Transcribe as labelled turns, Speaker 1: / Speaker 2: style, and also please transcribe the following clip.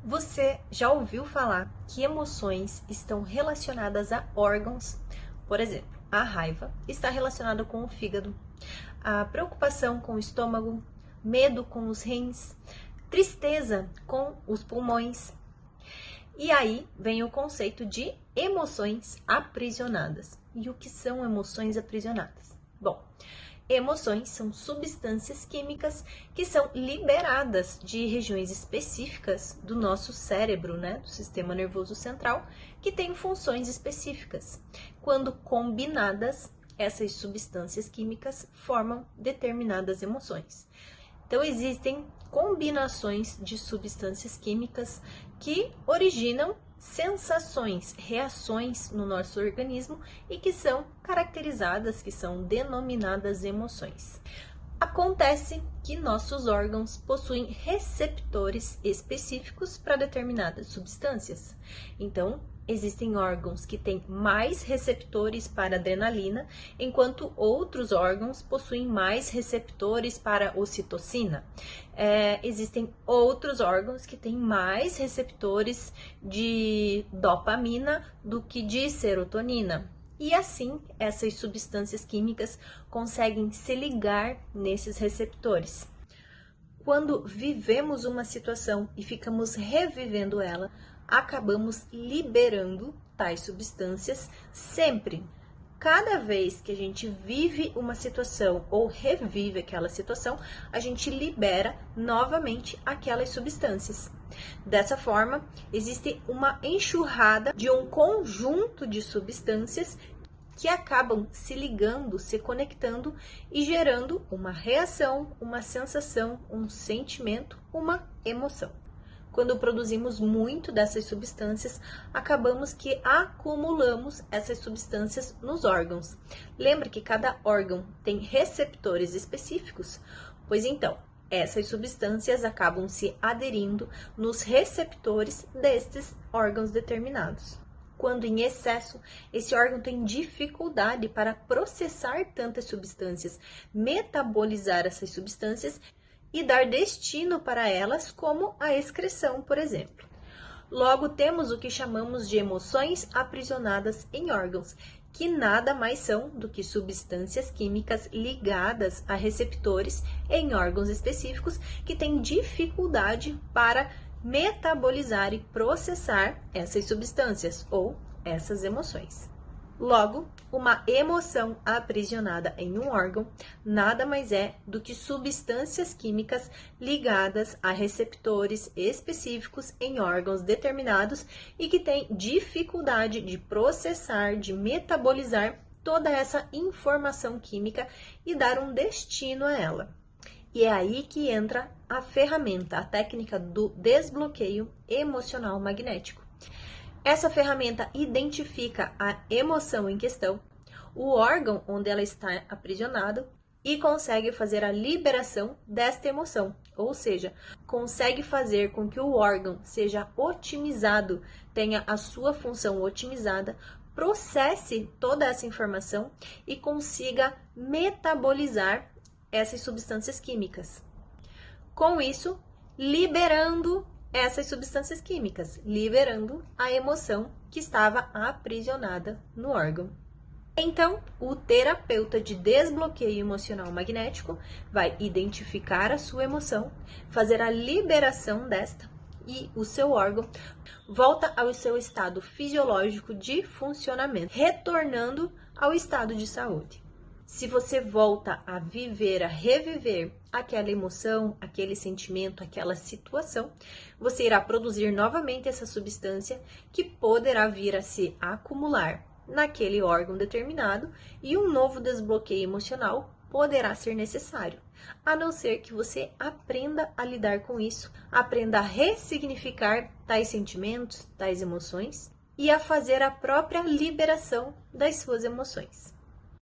Speaker 1: Você já ouviu falar que emoções estão relacionadas a órgãos? Por exemplo, a raiva está relacionada com o fígado, a preocupação com o estômago, medo com os rins, tristeza com os pulmões. E aí vem o conceito de emoções aprisionadas. E o que são emoções aprisionadas? Bom, emoções são substâncias químicas que são liberadas de regiões específicas do nosso cérebro, do sistema nervoso central, que têm funções específicas. Quando combinadas, essas substâncias químicas formam determinadas emoções. Então, existem combinações de substâncias químicas que originam sensações, reações no nosso organismo e que são caracterizadas, que são denominadas emoções. Acontece que nossos órgãos possuem receptores específicos para determinadas substâncias. Então, existem órgãos que têm mais receptores para adrenalina, enquanto outros órgãos possuem mais receptores para ocitocina. Existem outros órgãos que têm mais receptores de dopamina do que de serotonina. E assim, essas substâncias químicas conseguem se ligar nesses receptores. Quando vivemos uma situação e ficamos revivendo ela, acabamos liberando tais substâncias sempre. Cada vez que a gente vive uma situação ou revive aquela situação, a gente libera novamente aquelas substâncias. Dessa forma, existe uma enxurrada de um conjunto de substâncias que acabam se ligando, se conectando e gerando uma reação, uma sensação, um sentimento, uma emoção. Quando produzimos muito dessas substâncias, acabamos que acumulamos essas substâncias nos órgãos. Lembra que cada órgão tem receptores específicos? Pois então, essas substâncias acabam se aderindo nos receptores destes órgãos determinados. Quando em excesso, esse órgão tem dificuldade para processar tantas substâncias, metabolizar essas substâncias e dar destino para elas, como a excreção, por exemplo. Logo, temos o que chamamos de emoções aprisionadas em órgãos, que nada mais são do que substâncias químicas ligadas a receptores em órgãos específicos que têm dificuldade para metabolizar e processar essas substâncias ou essas emoções. Logo, uma emoção aprisionada em um órgão nada mais é do que substâncias químicas ligadas a receptores específicos em órgãos determinados e que têm dificuldade de processar, de metabolizar toda essa informação química e dar um destino a ela. E é aí que entra a ferramenta, a técnica do desbloqueio emocional magnético. Essa ferramenta identifica a emoção em questão, o órgão onde ela está aprisionada e consegue fazer a liberação desta emoção, ou seja, consegue fazer com que o órgão seja otimizado, tenha a sua função otimizada, processe toda essa informação e consiga metabolizar essas substâncias químicas. Com isso, liberando essas substâncias químicas, liberando a emoção que estava aprisionada no órgão. Então, o terapeuta de desbloqueio emocional magnético vai identificar a sua emoção, fazer a liberação desta e o seu órgão volta ao seu estado fisiológico de funcionamento, retornando ao estado de saúde. Se você volta a viver, a reviver aquela emoção, aquele sentimento, aquela situação, você irá produzir novamente essa substância que poderá vir a se acumular naquele órgão determinado e um novo desbloqueio emocional poderá ser necessário, a não ser que você aprenda a lidar com isso, aprenda a ressignificar tais sentimentos, tais emoções e a fazer a própria liberação das suas emoções.